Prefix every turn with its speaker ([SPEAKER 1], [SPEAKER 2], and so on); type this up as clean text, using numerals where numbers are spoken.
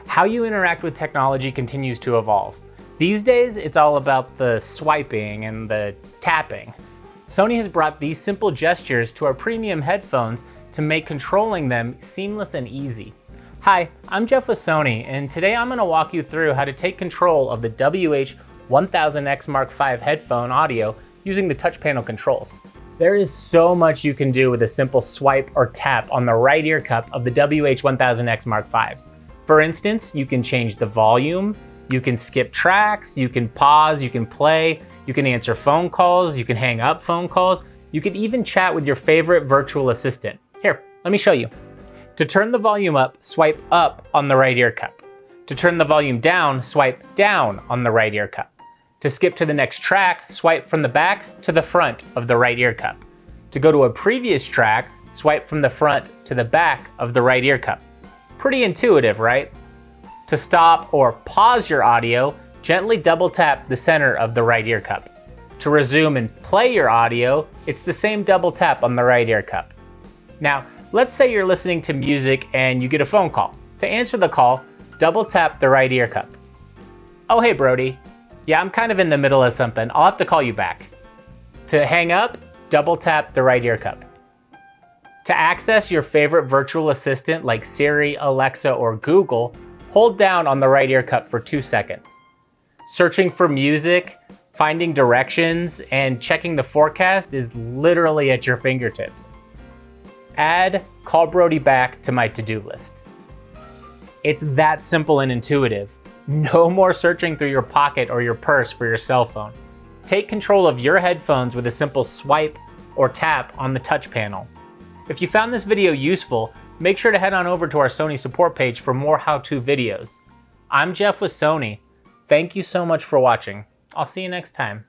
[SPEAKER 1] How you interact with technology continues to evolve. These days, it's all about the swiping and the tapping. Sony has brought these simple gestures to our premium headphones to make controlling them seamless and easy. Hi, I'm Geoff with Sony, and today I'm going to walk you through how to take control of the WH-1000XM5 headphone audio using the touch panel controls. There is so much you can do with a simple swipe or tap on the right ear cup of the WH-1000XM5s. For instance, you can change the volume, you can skip tracks, you can pause, you can play, you can answer phone calls, you can hang up phone calls, you can even chat with your favorite virtual assistant. Here, let me show you. To turn the volume up, swipe up on the right ear cup. To turn the volume down, swipe down on the right ear cup. To skip to the next track, swipe from the back to the front of the right ear cup. To go to a previous track, swipe from the front to the back of the right ear cup. Pretty intuitive, right? To stop or pause your audio, gently double tap the center of the right ear cup. To resume and play your audio, it's the same double tap on the right ear cup. Now, let's say you're listening to music and you get a phone call. To answer the call, double tap the right ear cup. Oh, hey Brody. Yeah, I'm kind of in the middle of something. I'll have to call you back. To hang up, double tap the right ear cup. To access your favorite virtual assistant like Siri, Alexa, or Google, hold down on the right ear cup for 2 seconds. Searching for music, finding directions, and checking the forecast is literally at your fingertips. Add Call Brody back to my to-do list. It's that simple and intuitive. No more searching through your pocket or your purse for your cell phone. Take control of your headphones with a simple swipe or tap on the touch panel. If you found this video useful, make sure to head on over to our Sony support page for more how-to videos. I'm Geoff with Sony. Thank you so much for watching. I'll see you next time.